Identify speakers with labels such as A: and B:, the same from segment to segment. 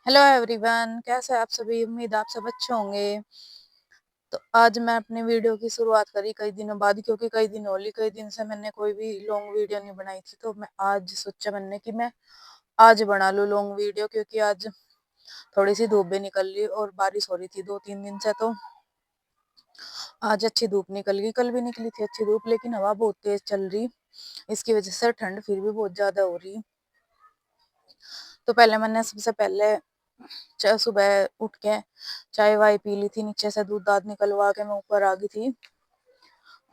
A: Hello everyone, कैसे हैं आप सभी। उम्मीद आप सब अच्छे होंगे। तो आज मैं अपने वीडियो की शुरुआत करी कई दिनों बाद, क्योंकि कई दिन होली कई दिन से मैंने कोई भी लॉन्ग वीडियो नहीं बनाई थी। तो मैं आज सोचा मैंने कि मैं आज बना लूँ लॉन्ग वीडियो, क्योंकि आज थोड़ी सी धूप भी निकल रही और बारिश हो रही थी 2-3 दिन से। तो आज अच्छी धूप निकल गई। कल भी निकली थी अच्छी धूप, लेकिन हवा बहुत तेज चल रही, इसकी वजह से ठंड फिर भी बहुत ज्यादा हो रही। तो पहले मैंने सबसे पहले सुबह उठ के चाय वाय पी ली थी। नीचे से दूध दाद निकलवा के मैं ऊपर आ गई थी,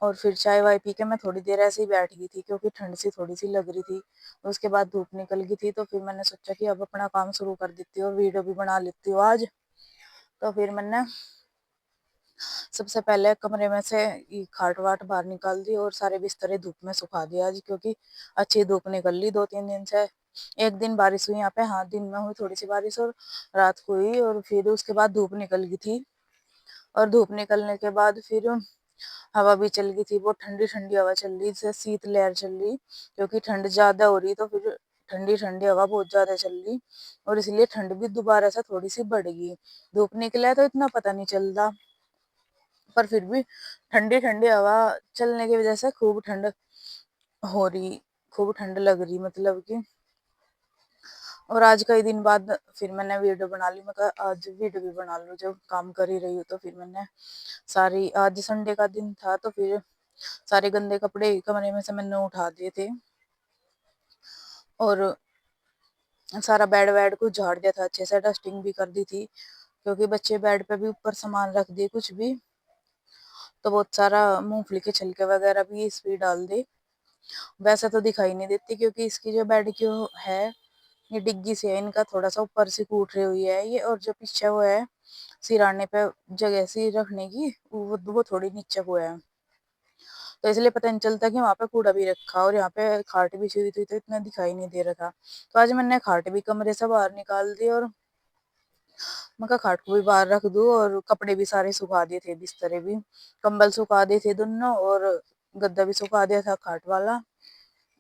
A: और फिर चाय वाय पी के मैं थोड़ी देर ऐसे ही बैठ गई थी, क्योंकि ठंड सी थोड़ी सी लग रही थी। उसके बाद धूप निकल गई थी, तो फिर मैंने सोचा कि अब अपना काम शुरू कर देती हूँ और वीडियो भी बना लेती हूँ आज। तो फिर मैंने सबसे पहले कमरे में से ये खाट वाट बाहर निकाल दी और सारे बिस्तरे धूप में सुखा दिया आज, क्योंकि अच्छी धूप निकल ली 2-3 दिन से। एक दिन बारिश हुई यहाँ पे, हाँ दिन में हुई थोड़ी सी बारिश, और रात को हुई, और फिर उसके बाद धूप निकल गई थी। और धूप निकलने के बाद फिर हवा भी चल गई थी, वो ठंडी ठंडी हवा चल रही, जैसे शीत लहर चल रही, क्योंकि ठंड ज्यादा हो रही। तो फिर ठंडी ठंडी हवा बहुत ज्यादा चल रही, और इसलिए ठंड भी दोबारा से थोड़ी सी बढ़ गई। धूप निकला है तो इतना पता नहीं चलता, पर फिर भी ठंडी ठंडी हवा चलने की वजह से खूब ठंड हो रही, खूब ठंड लग रही, मतलब कि। और आज कई दिन बाद फिर मैंने वीडियो बना ली। मैं कहा आज वीडियो भी बना लूं, जब काम कर ही रही हूँ। तो फिर मैंने सारी, आज संडे का दिन था, तो फिर सारे गंदे कपड़े कमरे में से मैंने उठा दिए थे, और सारा बेड वेड को झाड़ दिया था, अच्छे से डस्टिंग भी कर दी थी, क्योंकि बच्चे बेड पे भी ऊपर सामान रख दिए कुछ भी। तो बहुत सारा मूंगफली के छिलके वगैरह भी इस पे डाल दे। वैसे तो दिखाई नहीं देती, क्योंकि इसकी जो बेड की है, ये डिग्गी से है, इनका थोड़ा सा ऊपर से टूट रही हुई है ये, और जो पीछे वो है सिराने पे जगह सी रखने की, वो थोड़ी नीचे को है। तो इसलिए पता नहीं चलता कि वहां पे कूड़ा भी रखा, और यहाँ पे खाट भी हुई थी, तो इतना दिखाई नहीं दे रहा था। तो आज मैंने खाट भी कमरे से बाहर निकाल दी, और मैं कहा खाट को भी बाहर रख दूं, और कपड़े भी सारे सुखा दिए थे, बिस्तरे भी, कंबल सुखा दिए थे दोनों, और गद्दा भी सुखा दिया था खाट वाला,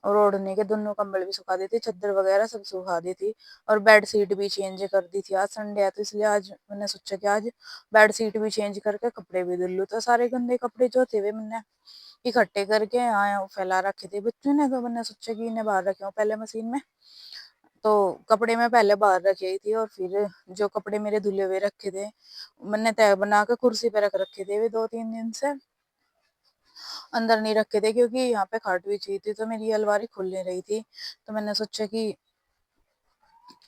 A: और ओढ़ने के दोनों कंबल भी सुखा दी थी, चादर वगैरह सब सुखा दी थी, और बेड शीट भी चेंज कर दी थी। आज संडे है, तो इसलिए आज मैंने सोचा कि आज बेड शीट भी चेंज करके कपड़े भी धुल लूं। तो सारे गंदे कपड़े जो थे वे मैंने इकट्ठे करके यहाँ फैला रखे थे बच्चों ने, तो मैंने सोचा कि इन्हें बाहर रखे हूँ पहले मशीन में। तो कपड़े मैं पहले बाहर रखी थी, और फिर जो कपड़े मेरे धुले हुए रखे थे, मैंने तय बना के कुर्सी पे रख रखे थे वे 2-3 दिन से। अंदर नहीं रखे थे, क्योंकि यहाँ पे खाट भी चाहिए थी, तो मेरी अलमारी खुल नहीं रही थी। तो मैंने सोचा कि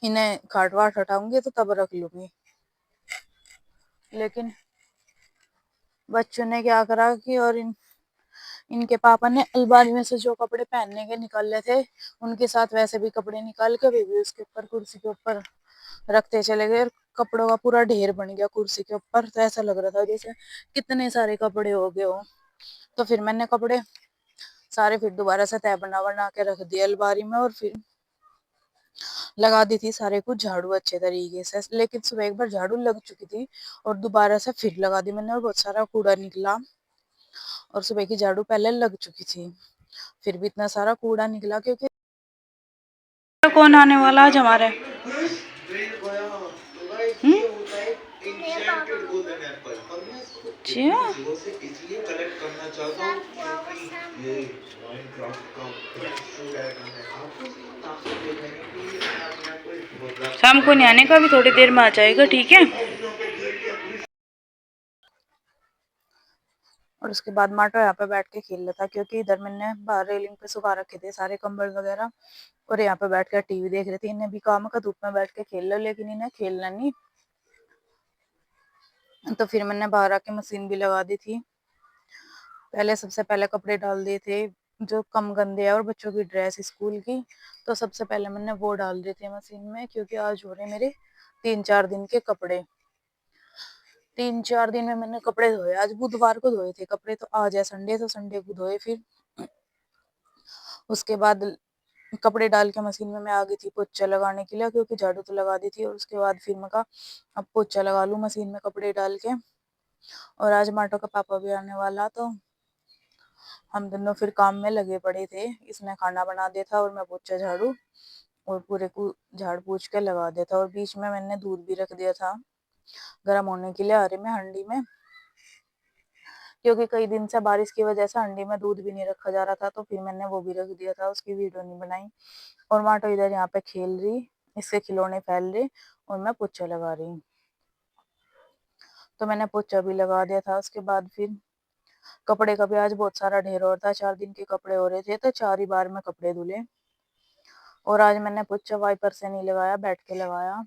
A: इन्हें खाट वाट हटाऊंगी तो तब रख लूंगी। लेकिन बच्चों ने क्या करा कि, और इनके पापा ने अलमारी में से जो कपड़े पहनने के निकाले थे, उनके साथ वैसे भी कपड़े निकाल के भी उसके ऊपर कुर्सी के ऊपर रखते चले गए, और कपड़ों का पूरा ढेर बन गया कुर्सी के ऊपर। तो ऐसा लग रहा था जैसे कितने सारे कपड़े हो गए हो। तो फिर मैंने कपड़े सारे फिर दोबारा से तय बना बना के रख दिए अलमारी में, और फिर लगा दी थी सारे कुछ झाड़ू अच्छे तरीके से। लेकिन सुबह एक बार झाड़ू लग चुकी थी, और दोबारा से फिर लगा दी मैंने, और बहुत सारा कूड़ा निकला। और सुबह की झाड़ू पहले लग चुकी थी, फिर भी इतना सारा कूड़ा निकला, क्योंकि कौन आने वाला आज हमारे। शाम को नहीं आने का, अभी थोड़ी देर में आ जाएगा, ठीक है। और उसके बाद माटो यहाँ पे बैठ के खेल रहा था, क्योंकि इधर मैंने बाहर रेलिंग पे सुखा रखे थे सारे कंबल वगैरह, और यहाँ पे बैठ कर टीवी देख रहे थे। इन्हें भी काम का धूप में बैठ के खेल लो, लेकिन इन्हें खेलना नहीं। तो फिर मैंने बाहर आके मशीन भी लगा दी थी। पहले सबसे पहले कपड़े डाल दिए थे जो कम गंदे है, और बच्चों की ड्रेस स्कूल की, तो सबसे पहले मैंने वो डाल दिए थे मशीन में, क्योंकि आज हो रहे मेरे 3-4 दिन के कपड़े। 3-4 दिन में मैंने कपड़े धोए। आज बुधवार को धोए थे कपड़े, तो आज है संडे, तो संडे को धोए। फिर उसके बाद कपड़े डाल के मशीन में मैं आ गई थी पोछा लगाने के लिए, क्योंकि झाड़ू तो लगा दी थी। और उसके बाद फिर मैं कहा अब पोछा लगा लूं मशीन में कपड़े डाल के। और आज माटो का पापा भी आने वाला, तो हम दोनों फिर काम में लगे पड़े थे। इसने खाना बना दिया था, और मैं पोछा झाड़ू और पूरे को झाड़ पोंछ के लगा दिया था। और बीच में मैंने दूध भी रख दिया था गर्म होने के लिए आरे में, हंडी में, क्योंकि कई दिन से बारिश की वजह से हंडी में दूध भी नहीं रखा जा रहा था, तो फिर मैंने वो भी रख दिया था, उसकी वीडियो नहीं बनाई। और माटो इधर यहाँ पे खेल रही, इसके खिलौने फैल रहे और मैं पोछा लगा रही। तो मैंने पोछा भी लगा दिया था। उसके बाद फिर कपड़े का भी आज बहुत सारा ढेर और था, 4 दिन के कपड़े हो रहे थे, तो 4 ही बार में कपड़े धुले। और आज मैंने पोछा वाइपर से नहीं लगाया, बैठ के लगाया।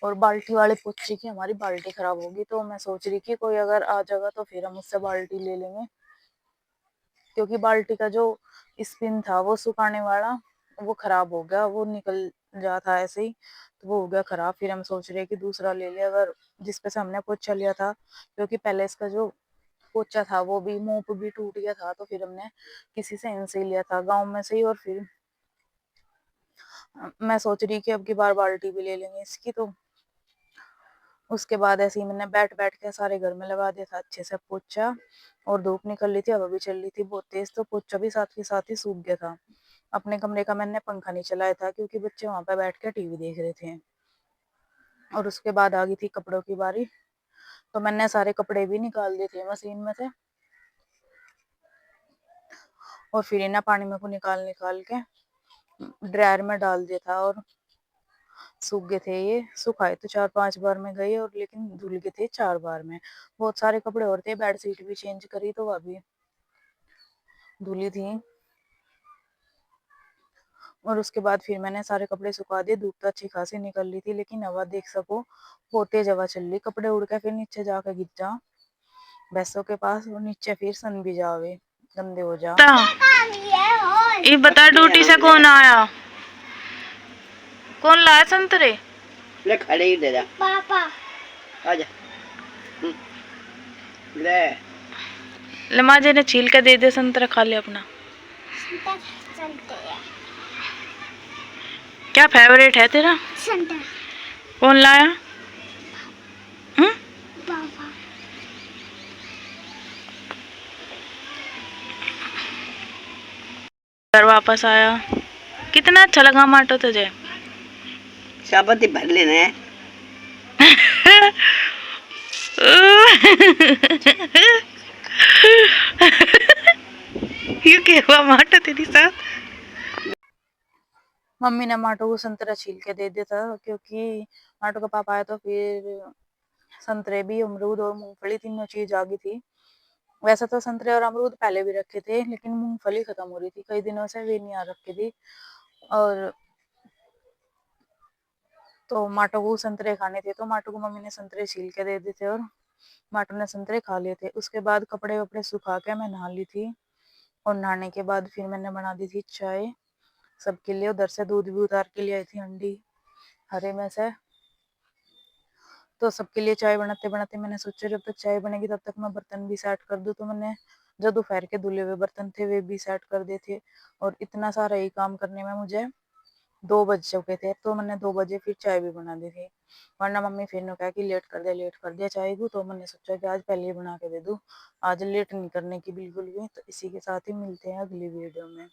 A: और बाल्टी वाले पोछे की हमारी बाल्टी खराब होगी, तो मैं सोच रही कि कोई अगर आ जाएगा तो फिर हम उससे बाल्टी ले लेंगे, क्योंकि बाल्टी का जो स्पिन था वो सुखाने वाला वो खराब हो गया, वो निकल जाता ऐसे ही, तो वो हो गया खराब। फिर हम सोच रहे कि दूसरा ले ले, अगर जिस पे से हमने पोछा लिया था, क्योंकि पहले इसका जो पोछा था वो भी मोप भी टूट गया था, तो फिर हमने किसी से इनसे लिया था गांव में से ही। और फिर मैं सोच रही कि अब की बार बाल्टी भी ले लेंगे इसकी। तो उसके बाद ऐसे ही मैंने बैठ बैठ के सारे घर में लगा दिया था अच्छे से पोछा। और धूप निकल रही थी, हवा भी चल रही थी बहुत तेज, तो पोछा भी साथ के साथ ही सूख गया था। अपने कमरे का मैंने पंखा नहीं चलाया था, क्योंकि बच्चे वहां पर बैठ के टीवी देख रहे थे। और उसके बाद आ गई थी कपड़ों की बारी, तो मैंने सारे कपड़े भी निकाल दिए थे मशीन में से। और फिर इन्हें पानी में को निकाल निकाल के ड्रायर में डाल दिया था, और सूख गए थे। ये सुखाए तो 4-5 बार में गए, और लेकिन धुल गए थे 4 बार में। बहुत सारे कपड़े और थे, बेडशीट भी चेंज करी तो वह भी धुली थी। और उसके बाद फिर मैंने सारे कपड़े सुखा दिए। धूप तो अच्छी खासी निकल रही थी, लेकिन हवा देख सको बहुत तेज हवा चल रही, कपड़े उड़ के फिर नीचे जाकर गिर जा भैंसों के पास, और नीचे फिर सन भी जावे, गंदे हो जा। ये बता ड्यूटी से कौन आया, कौन लाया संतरे?
B: ले खड़े ही दे जा पापा, आजा ले
A: ले माजे ने छील के दे दे संतरा, खा ले अपना। क्या फेवरेट है तेरा? संतरा। कौन लाया? पापा। घर वापस आया, कितना अच्छा लगा माटो तुझे?
B: शाबती भर लेने
A: ये क्या हुआ माटो तेरी साथ? मम्मी ने माटो को संतरा छील के दे दिया था, क्योंकि माटो का पापा आया तो फिर संतरे भी, अमरूद और मूंगफली तीनों चीज आ गई थी। वैसे तो संतरे और अमरूद पहले भी रखे थे, लेकिन मूंगफली खत्म हो रही थी, कई दिनों से वे नहीं आ रखी थी। और तो माटो को संतरे खाने थे, तो माटो को मम्मी ने संतरे छील के दे दिए थे, और माटो ने संतरे खा लिए थे। उसके बाद कपड़े वपड़े सुखा के मैं नहा ली थी। और नहाने के बाद फिर मैंने बना दी थी चाय सबके लिए। उधर से दूध भी उतार के लिए आई थी हंडी हरे में से। तो सबके लिए चाय बनाते बनाते मैंने सोचा जब तक चाय बनेगी तब तक मैं बर्तन भी सेट कर दूं। तो मैंने जो दोपहर के धुले हुए बर्तन थे वे भी सेट कर दिए थे। और इतना सारा ही काम करने में मुझे 2 बज चुके थे, तो मैंने 2 बजे फिर चाय भी बना दी थी। वरना मम्मी फिर ने कहा कि लेट कर दिया चाय को, तो मैंने सोचा कि आज पहले ही बना के दे दूं, आज लेट नहीं करने की बिल्कुल भी। तो इसी के साथ ही मिलते हैं अगली वीडियो में।